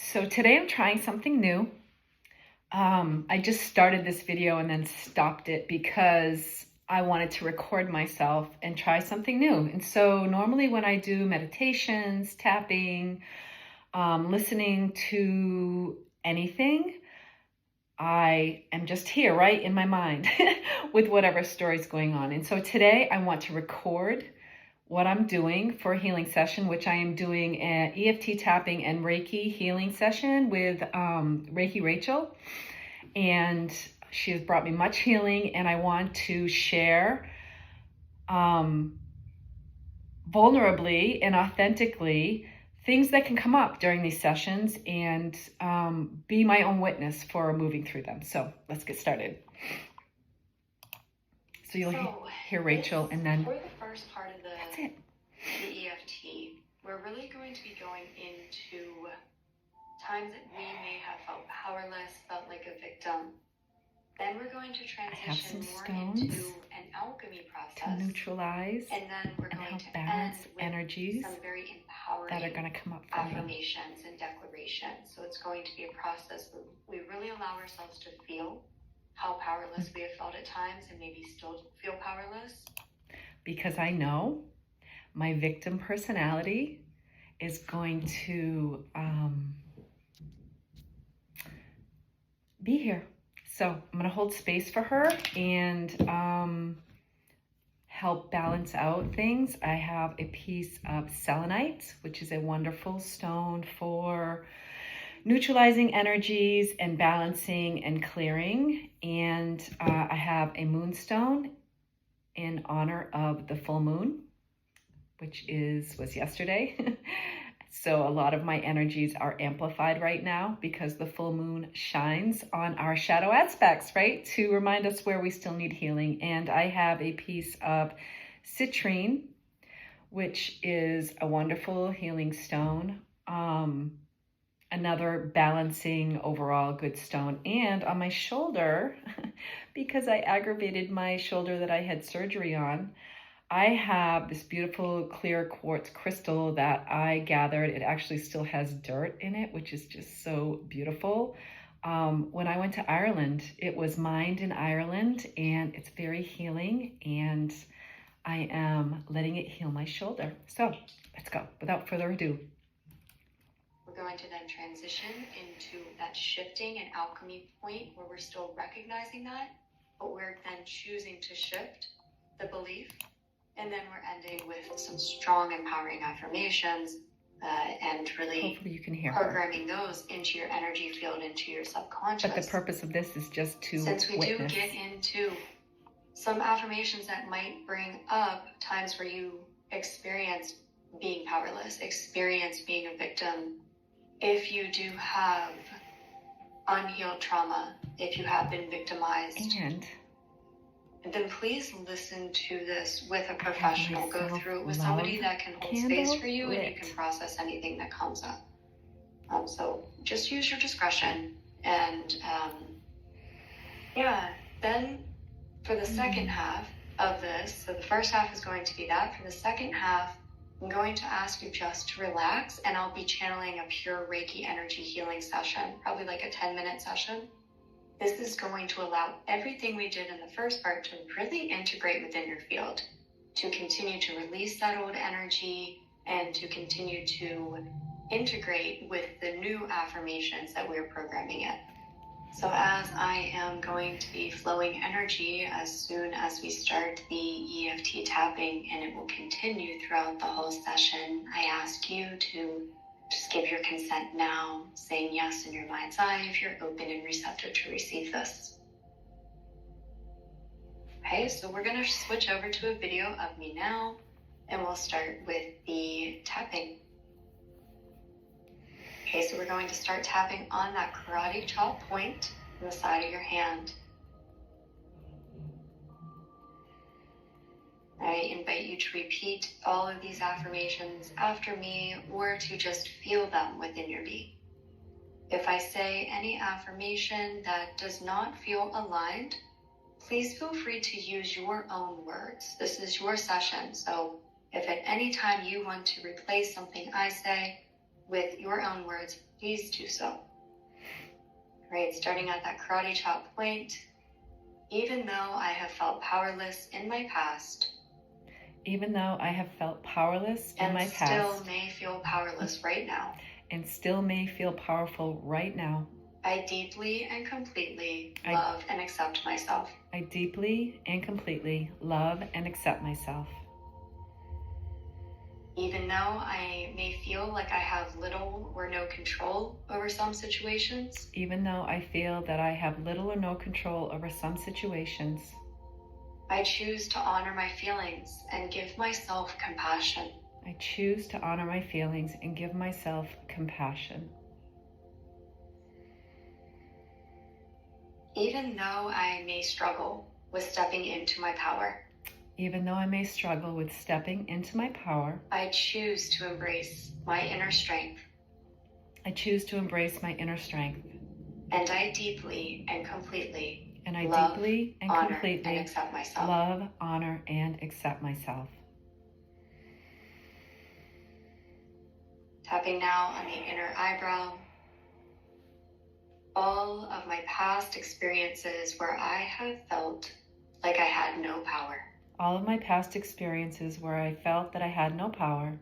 So today I'm trying something new. I just started this video and then stopped it because I wanted to record myself and try something new. And so normally when I do meditations, tapping, listening to anything, I am just here, right, in my mind with whatever story's going on. And so today I want to record what I'm doing for a healing session, which I am doing an EFT tapping and Reiki healing session with Reiki Rachel. And she has brought me much healing, and I want to share vulnerably and authentically things that can come up during these sessions and be my own witness for moving through them. So let's get started. So you'll hear Rachel, and then for the first part of that's it. The EFT, we're really going to be going into times that we may have felt powerless, felt like a victim. Then we're going to transition more into an alchemy process to neutralize and then we're going help to balance end with energies some very empowering that are going to come up for affirmations and declarations. So it's going to be a process where we really allow ourselves to feel how powerless we have felt at times and maybe still feel powerless. Because I know my victim personality is going to be here. So I'm going to hold space for her and help balance out things. I have a piece of selenite, which is a wonderful stone for neutralizing energies and balancing and clearing. And I have a moonstone in honor of the full moon, which was yesterday. So a lot of my energies are amplified right now because the full moon shines on our shadow aspects, right? To remind us where we still need healing. And I have a piece of citrine, which is a wonderful healing stone. Another balancing overall good stone. And on my shoulder, because I aggravated my shoulder that I had surgery on, I have this beautiful clear quartz crystal that I gathered. It actually still has dirt in it, which is just so beautiful. When I went to Ireland, it was mined in Ireland, and it's very healing, and I am letting it heal my shoulder. So let's go. Without further ado. We're going to then transition into that shifting and alchemy point where we're still recognizing that, but we're then choosing to shift the belief. And then we're ending with some strong, empowering affirmations and really hopefully you can hear programming those into your energy field, into your subconscious. But the purpose of this is just to Since we witness. do get into some affirmations that might bring up times where you experience being powerless, experience being a victim, if you do have unhealed trauma, if you have been victimized, and then please listen to this with a professional. Go through it with somebody that can hold space for you and you can process anything that comes up. So just use your discretion. And then for the second half of this, so the first half is going to be that. For the second half, I'm going to ask you just to relax, and I'll be channeling a pure Reiki energy healing session, probably like a 10-minute session. This is going to allow everything we did in the first part to really integrate within your field, to continue to release that old energy and to continue to integrate with the new affirmations that we're programming it. So as I am going to be flowing energy as soon as we start the EFT tapping, and it will continue throughout the whole session, I ask you to just give your consent now, saying yes in your mind's eye if you're open and receptive to receive this. Okay, so we're going to switch over to a video of me now, and we'll start with the tapping. Okay, so we're going to start tapping on that karate chop point on the side of your hand. I invite you to repeat all of these affirmations after me, or to just feel them within your being. If I say any affirmation that does not feel aligned, please feel free to use your own words. This is your session, so if at any time you want to replace something I say, with your own words, please do so. Right, starting at that karate chop point, even though I have felt powerless in my past, even though I have felt powerless in my past, and still may feel powerless right now, and still may feel powerful right now, I deeply and completely love and accept myself. I deeply and completely love and accept myself. Even though I may feel like I have little or no control over some situations, even though I feel that I have little or no control over some situations, I choose to honor my feelings and give myself compassion. I choose to honor my feelings and give myself compassion. Even though I may struggle with stepping into my power, even though I may struggle with stepping into my power, I choose to embrace my inner strength. I choose to embrace my inner strength. And I deeply and completely love, deeply and completely and accept myself. Love, honor, and accept myself. Tapping now on the inner eyebrow. All of my past experiences where I have felt like I had no power. All of my past experiences where I felt that I had no power.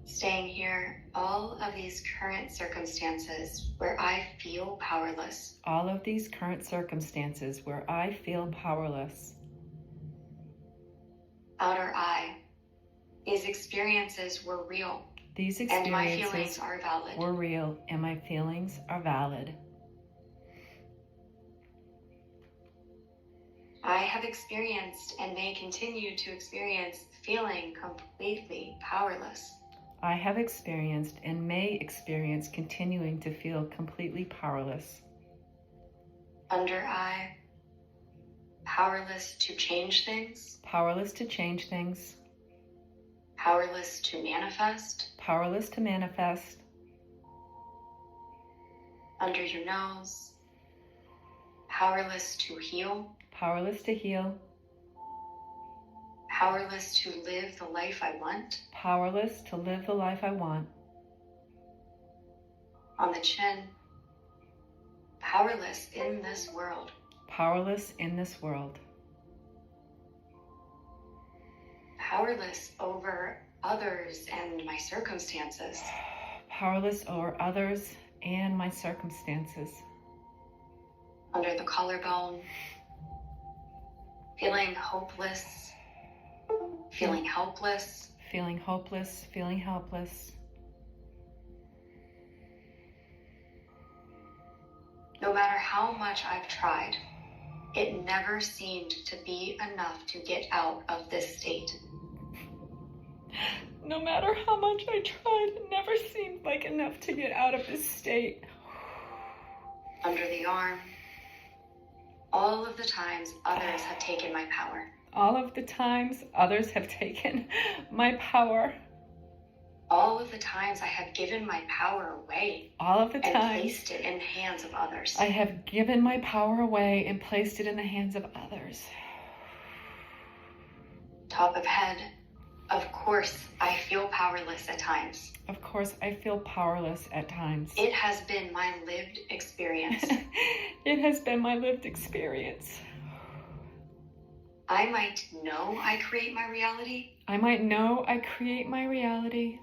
Staying here, all of these current circumstances where I feel powerless. All of these current circumstances where I feel powerless. Outer eye. These experiences were real. These experiences and my feelings are valid. Were real and my feelings are valid. I have experienced and may continue to experience feeling completely powerless. I have experienced and may experience continuing to feel completely powerless. Under eye, powerless to change things. Powerless to change things. Powerless to manifest. Powerless to manifest. Under your nose, powerless to heal. Powerless to heal. Powerless to live the life I want. Powerless to live the life I want. On the chin, powerless in this world. Powerless in this world. Powerless over others and my circumstances. Powerless over others and my circumstances. Under the collarbone, feeling hopeless, feeling helpless. Feeling hopeless, feeling helpless. No matter how much I've tried, it never seemed to be enough to get out of this state. No matter how much I tried, it never seemed like enough to get out of this state. Under the arm, all of the times others have taken my power. All of the times others have taken my power. All of the times I have given my power away. All of the times. And placed it in the hands of others. I have given my power away and placed it in the hands of others. Top of head. Of course, I feel powerless at times. Of course, I feel powerless at times. It has been my lived experience. It has been my lived experience. I might know I create my reality. I might know I create my reality.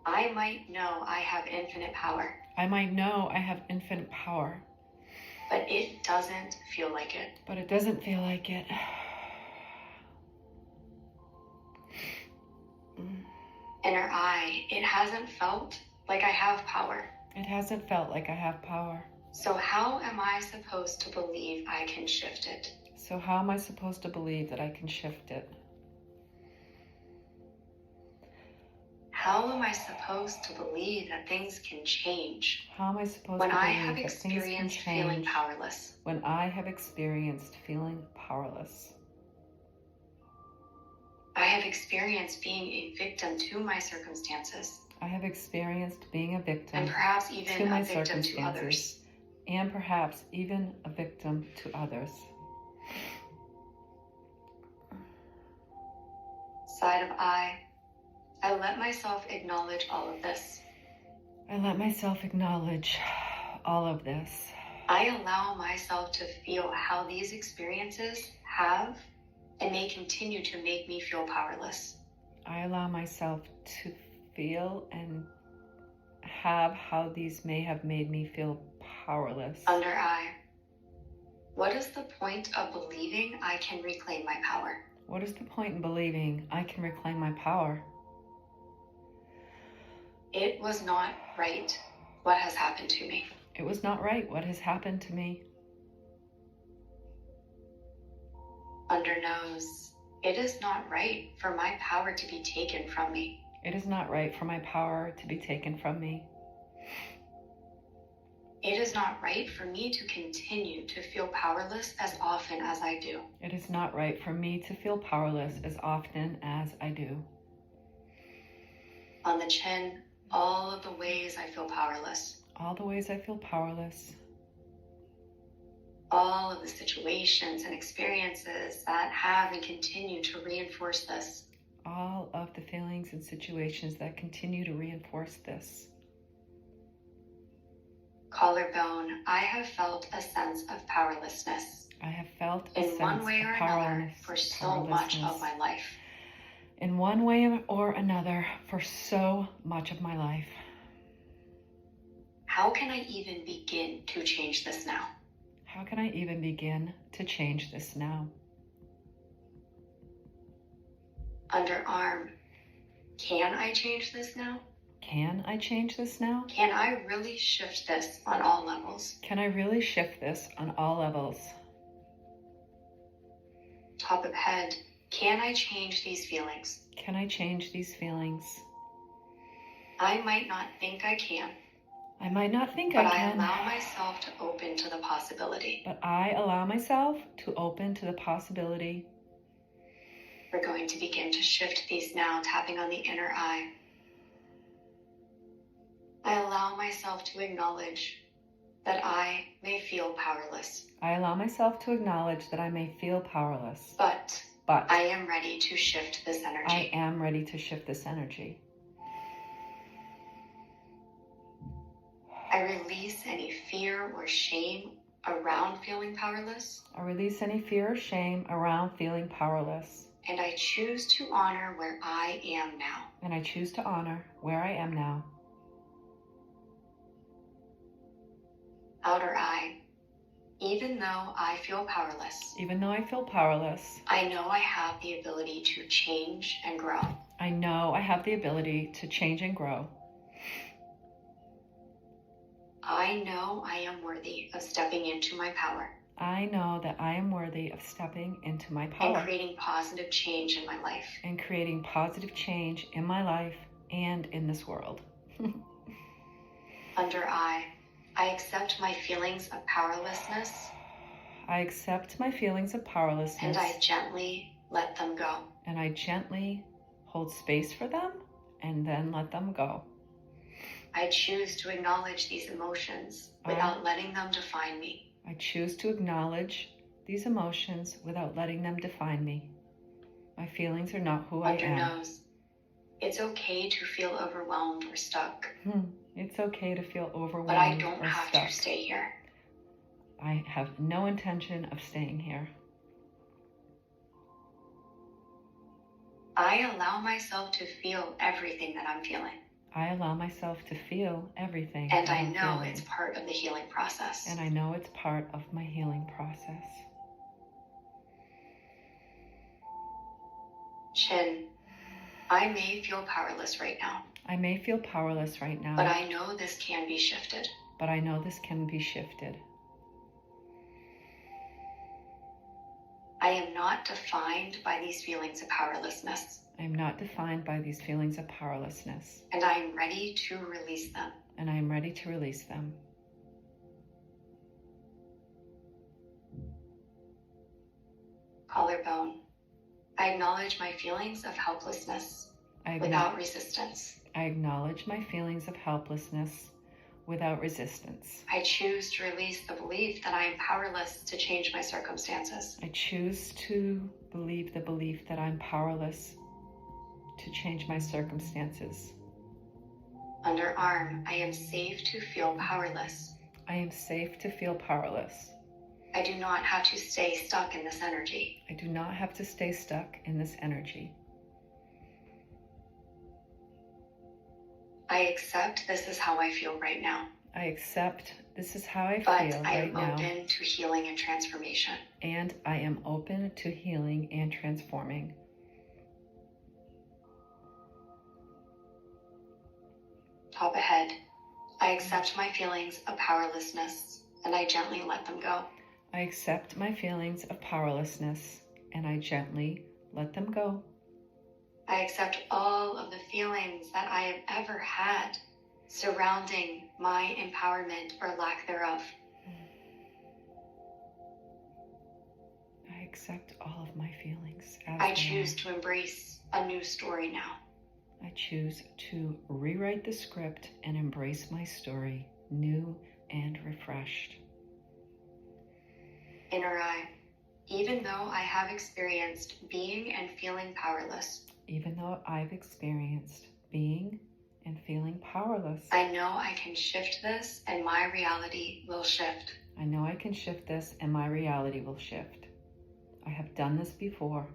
I might know I have infinite power. I might know I have infinite power. But it doesn't feel like it. But it doesn't feel like it. Inner eye, it hasn't felt like I have power. It hasn't felt like I have power. So how am I supposed to believe I can shift it? So how am I supposed to believe that I can shift it? How am I supposed to believe that things can change? How am I supposed when to I believe have that things can experienced change feeling powerless? when I have experienced feeling powerless? I have experienced being a victim to my circumstances. I have experienced being a victim and perhaps to even my a victim to circumstances, others. and perhaps even a victim to others. Side of eye, I let myself acknowledge all of this. I let myself acknowledge all of this. I allow myself to feel how these experiences have and may continue to make me feel powerless. I allow myself to feel and have how these may have made me feel powerless. Under I, what is the point of believing I can reclaim my power? What is the point in believing I can reclaim my power? It was not right what has happened to me. It was not right what has happened to me. Under nose, it is not right for my power to be taken from me. It is not right for my power to be taken from me. It is not right for me to continue to feel powerless as often as I do. It is not right for me to feel powerless as often as I do. On the chin, all of the ways I feel powerless. All the ways I feel powerless. All of the situations and experiences that have and continue to reinforce this. All of the feelings and situations that continue to reinforce this. Collarbone, I have felt a sense of powerlessness. I have felt a in sense one way of or another for so much of my life. In one way or another for so much of my life. How can I even begin to change this now? How can I even begin to change this now? Underarm, can I change this now? Can I change this now? Can I really shift this on all levels? Can I really shift this on all levels? Top of head, can I change these feelings? Can I change these feelings? I might not think I can. I might not think but I can. I allow myself to open to the possibility. But I allow myself to open to the possibility. We're going to begin to shift these now, tapping on the inner eye. I allow myself to acknowledge that I may feel powerless. I allow myself to acknowledge that I may feel powerless. But I am ready to shift this energy. I am ready to shift this energy. I release any fear or shame around feeling powerless. I release any fear or shame around feeling powerless. And I choose to honor where I am now. And I choose to honor where I am now. Outer eye. Even though I feel powerless. Even though I feel powerless. I know I have the ability to change and grow. I know I have the ability to change and grow. I know I am worthy of stepping into my power. I know that I am worthy of stepping into my power. And creating positive change in my life. And creating positive change in my life and in this world. Under I accept my feelings of powerlessness. I accept my feelings of powerlessness. And I gently let them go. And I gently hold space for them and then let them go. I choose to acknowledge these emotions without letting them define me. I choose to acknowledge these emotions without letting them define me. My feelings are not who I am. Under nose, it's okay to feel overwhelmed or stuck. It's okay to feel overwhelmed but I don't or have stuck. to stay here. I have no intention of staying here. I allow myself to feel everything that I'm feeling. I allow myself to feel everything. And I know it's part of the healing process. And I know it's part of my healing process. Chin, I may feel powerless right now. I may feel powerless right now. But I know this can be shifted. But I know this can be shifted. I am not defined by these feelings of powerlessness. I am not defined by these feelings of powerlessness. And I am ready to release them. And I am ready to release them. Collarbone. I acknowledge my feelings of helplessness without resistance. I acknowledge my feelings of helplessness without resistance. I choose to release the belief that I am powerless to change my circumstances. I choose to believe the belief that I'm powerless to change my circumstances. Underarm, I am safe to feel powerless. I am safe to feel powerless. I do not have to stay stuck in this energy. I do not have to stay stuck in this energy. I accept this is how I feel right now. I accept this is how I But feel I right am now. open to healing and transformation. And I am open to healing and transforming. Top ahead, I accept my feelings of powerlessness and I gently let them go. I accept my feelings of powerlessness and I gently let them go. I accept all of the feelings that I have ever had surrounding my empowerment or lack thereof. I accept all of my feelings as I they choose are. to embrace a new story now. I choose to rewrite the script and embrace my story, new and refreshed. Inner eye, even though I have experienced being and feeling powerless, Even though I've experienced being and feeling powerless, I know I can shift this and my reality will shift. I know I can shift this and my reality will shift. I have done this before.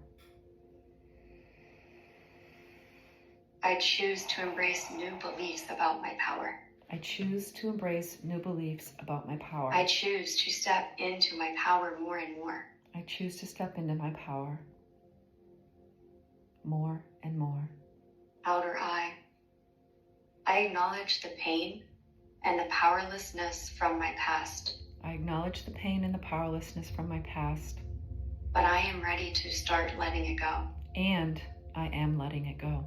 I choose to embrace new beliefs about my power. I choose to embrace new beliefs about my power. I choose to step into my power more and more. I choose to step into my power more and more. Outer eye, I acknowledge the pain and the powerlessness from my past, I acknowledge the pain and the powerlessness from my past, but I am ready to start letting it go. and I am letting it go.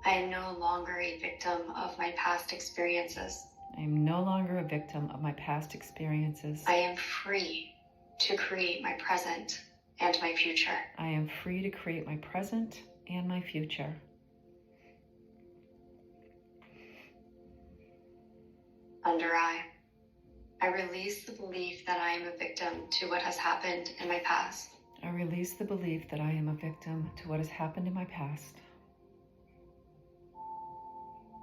I am no longer a victim of my past experiences. I am no longer a victim of my past experiences. I am free to create my present and my future. I am free to create my present and my future. Under eye, I release the belief that I am a victim to what has happened in my past. I release the belief that I am a victim to what has happened in my past.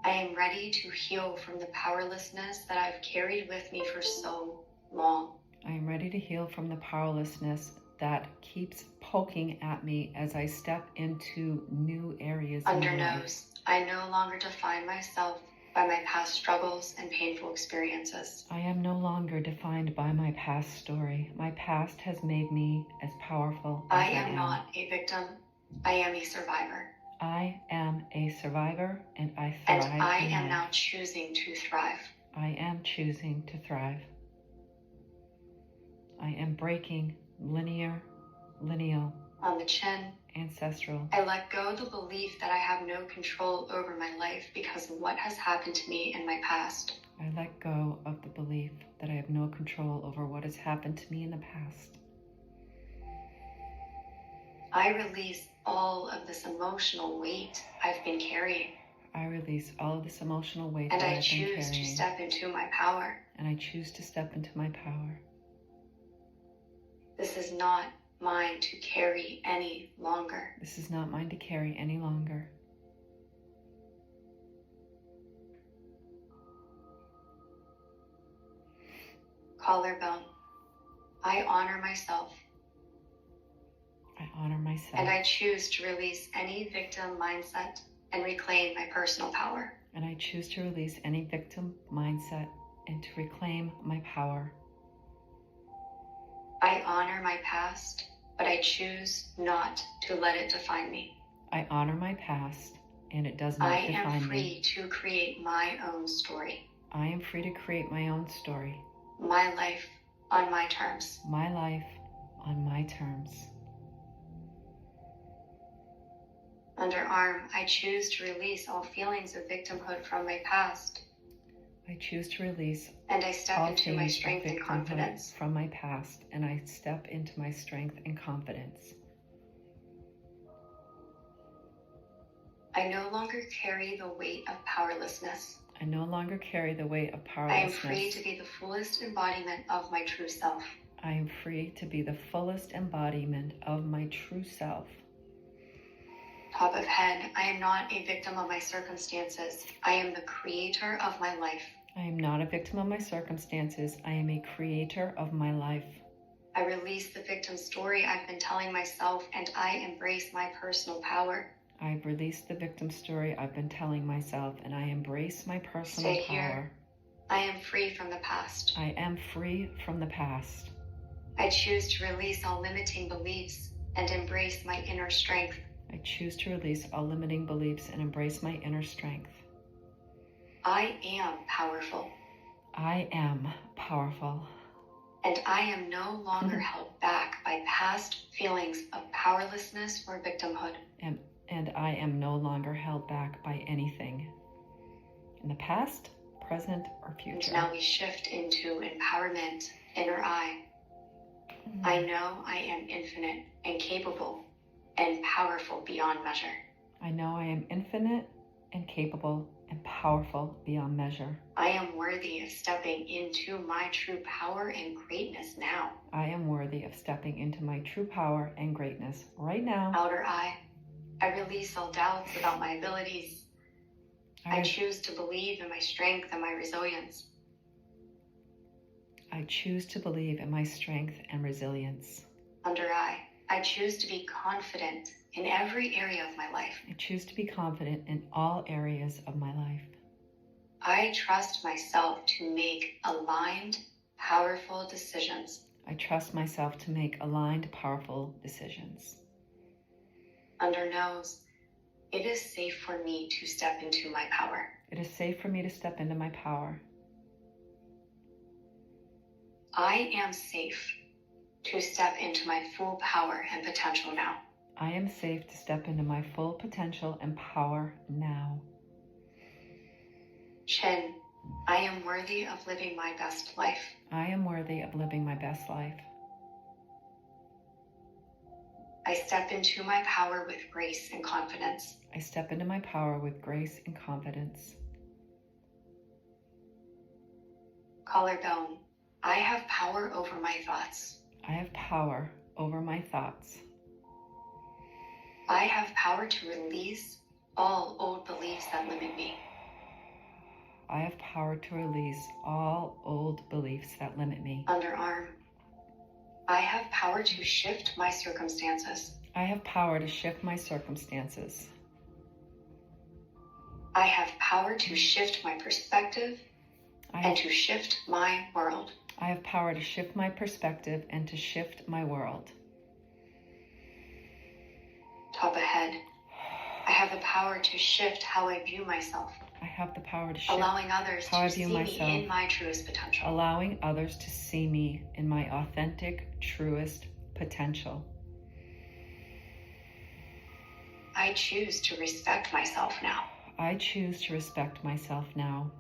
I am ready to heal from the powerlessness that I've carried with me for so long. I am ready to heal from the powerlessness that keeps poking at me as I step into new areas in Under my life. nose, I no longer define myself by my past struggles and painful experiences. I am no longer defined by my past story. My past has made me as powerful as I am not a victim. I am a survivor. I am a survivor and I thrive. And I in am life. now choosing to thrive. I am choosing to thrive. I am breaking lineal, On the chin, ancestral. I let go of the belief that I have no control over my life because of what has happened to me in my past. I let go of the belief that I have no control over what has happened to me in the past. I release all of this emotional weight I've been carrying. I release all of this emotional weight And that I I've been choose to carrying. step into my power. And I choose to step into my power. This is not mine to carry any longer. This is not mine to carry any longer. Collarbone, I honor myself. I honor myself. And I choose to release any victim mindset and reclaim my personal power. And I choose to release any victim mindset and to reclaim my power. I honor my past, but I choose not to let it define me. I honor my past, and it does not I define am free me. to create my own story. I am free to create my own story. My life on my terms. My life on my terms. Underarm, I choose to release all feelings of victimhood from my past. I choose to release And I step all into my feelings of strength and victimhood confidence. from my past, and I step into my strength and confidence. I no longer carry the weight of powerlessness. I no longer carry the weight of I am powerlessness. free to be the fullest embodiment of my true self. I am free to be the fullest embodiment of my true self. Top of head, I am not a victim of my circumstances. I am the creator of my life. I am not a victim of my circumstances. I am a creator of my life. I release the victim story I've been telling myself, and I embrace my personal power. I've released the victim story I've been telling myself, and I embrace my personal Stay power. here. I am free from the past. I am free from the past. I choose to release all limiting beliefs and embrace my inner strength. I choose to release all limiting beliefs and embrace my inner strength. I am powerful. I am powerful. And I am no longer held back by past feelings of powerlessness or victimhood. And I am no longer held back by anything in the past, present, or future. And now we shift into empowerment, inner eye. I know I am infinite and capable and powerful beyond measure. I know I am infinite and capable and powerful beyond measure. I am worthy of stepping into my true power and greatness now. I am worthy of stepping into my true power and greatness right now. Outer eye, I release all doubts about my abilities. I choose to believe in my strength and my resilience. I choose to believe in my strength and resilience. Under eye, I choose to be confident in every area of my life. I choose to be confident in all areas of my life. I trust myself to make aligned, powerful decisions. I trust myself to make aligned, powerful decisions. Under nose, it is safe for me to step into my power. It is safe for me to step into my power. I am safe to step into my full power and potential now. I am safe to step into my full potential and power now. Chin, I am worthy of living my best life. I am worthy of living my best life. I step into my power with grace and confidence. I step into my power with grace and confidence. Collarbone, I have power over my thoughts. I have power over my thoughts. I have power to release all old beliefs that limit me. I have power to release all old beliefs that limit me. Underarm, I have power to shift my circumstances. I have power to shift my circumstances. I have power to shift my perspective and to shift my world. I have power to shift my perspective and to shift my world. Top of head, I have the power to shift how I view myself. I have the power to shift allowing others how I to view see myself. me in my truest potential. Allowing others to see me in my authentic, truest potential. I choose to respect myself now. I choose to respect myself now.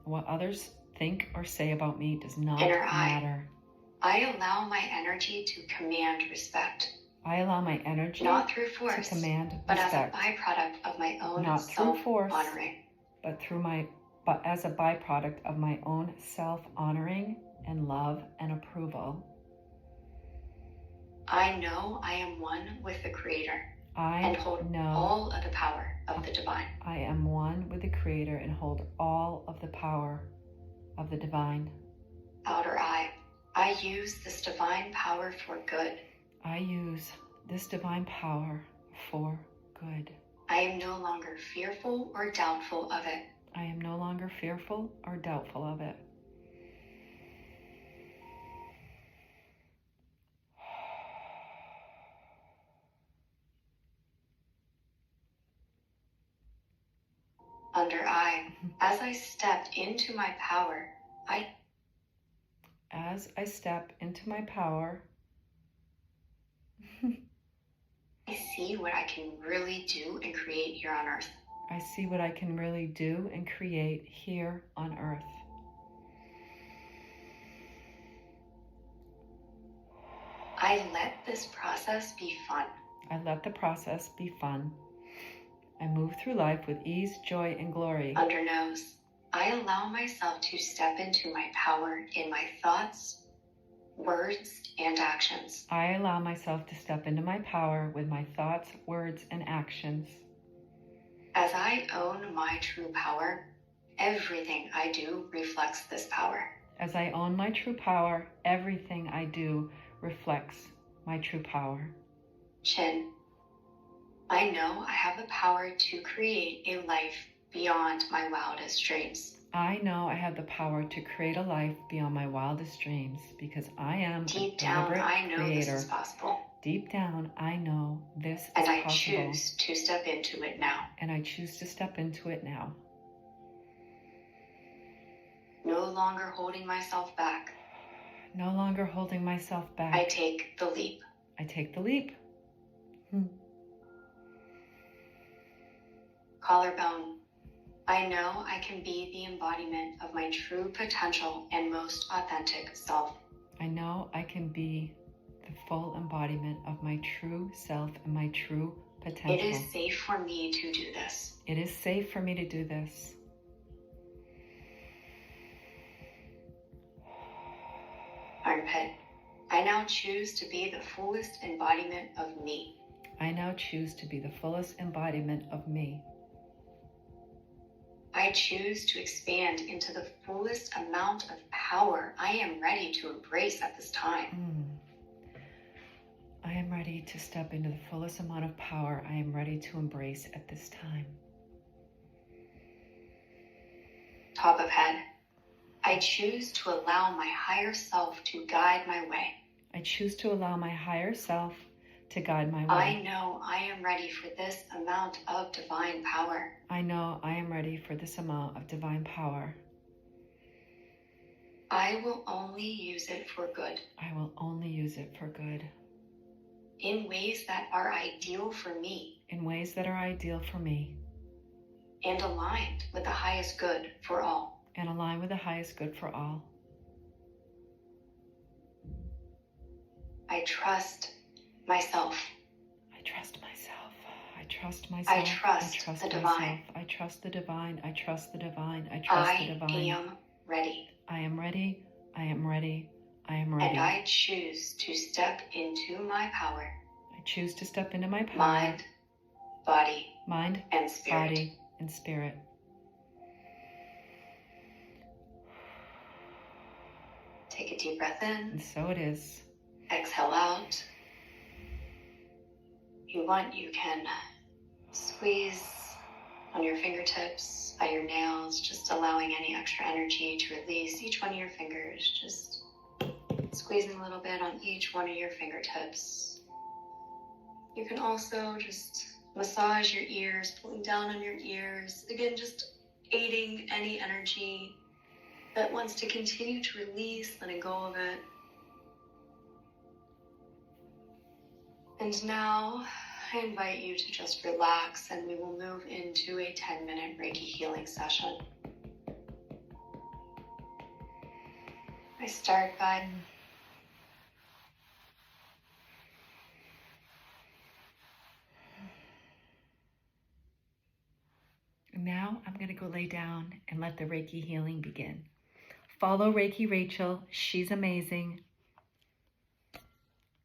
What others think or say about me does not Inner eye. matter. I allow my energy to command respect. I allow my energy not through force, to command but respect. as a byproduct of my own Not through force, self-honoring. but as a byproduct of my own self-honoring and love and approval. I know I am one with the Creator I and hold know all of the power of the divine. I am one with the Creator and hold all of the power of the divine. Outer eye, I use this divine power for good. I use this divine power for good. I am no longer fearful or doubtful of it. I am no longer fearful or doubtful of it. Under eye, as I step into my power, As I step into my power, I see what I can really do and create here on earth. I see what I can really do and create here on earth. I let this process be fun. I let the process be fun. I move through life with ease, joy, and glory. Under nose, I allow myself to step into my power in my thoughts words, and actions. I allow myself to step into my power with my thoughts, words, and actions. As I own my true power, everything I do reflects this power. As I own my true power, everything I do reflects my true power. Chin. I know I have the power to create a life beyond my wildest dreams. I know I have the power to create a life beyond my wildest dreams because I am Deep a down, deliberate I know creator. this is possible. Deep down, I know this is And I possible. choose to step into it now. And I choose to step into it now. No longer holding myself back. No longer holding myself back. I take the leap. I take the leap. Collarbone. I know I can be the embodiment of my true potential and most authentic self. I know I can be the full embodiment of my true self and my true potential. It is safe for me to do this. It is safe for me to do this. Armpit. I now choose to be the fullest embodiment of me. I now choose to be the fullest embodiment of me. I choose to expand into the fullest amount of power I am ready to embrace at this time. I am ready to step into the fullest amount of power I am ready to embrace at this time. Top of head. I choose to allow my higher self to guide my way. I choose to allow my higher self to guide my way. I know I am ready for this amount of divine power. I know I am ready for this amount of divine power. I will only use it for good. I will only use it for good. In ways that are ideal for me. In ways that are ideal for me. And aligned with the highest good for all. And align with the highest good for all. I trust myself. I trust myself. I trust myself. I trust the divine. I trust the divine. I trust the divine. I trust the divine. I am ready. I am ready. I am ready. I am ready. And I choose to step into my power. I choose to step into my power. Mind, body, and spirit. Body and spirit. Take a deep breath in. And so it is. Exhale out. If you want, you can squeeze on your fingertips, by your nails, just allowing any extra energy to release each one of your fingers. Just squeezing a little bit on each one of your fingertips. You can also just massage your ears, pulling down on your ears. Again, just aiding any energy that wants to continue to release, letting go of it. And now I invite you to just relax, and we will move into a 10-minute Reiki healing session. I start by now I'm going to go lay down and let the Reiki healing begin. Follow Reiki Rachel. She's amazing.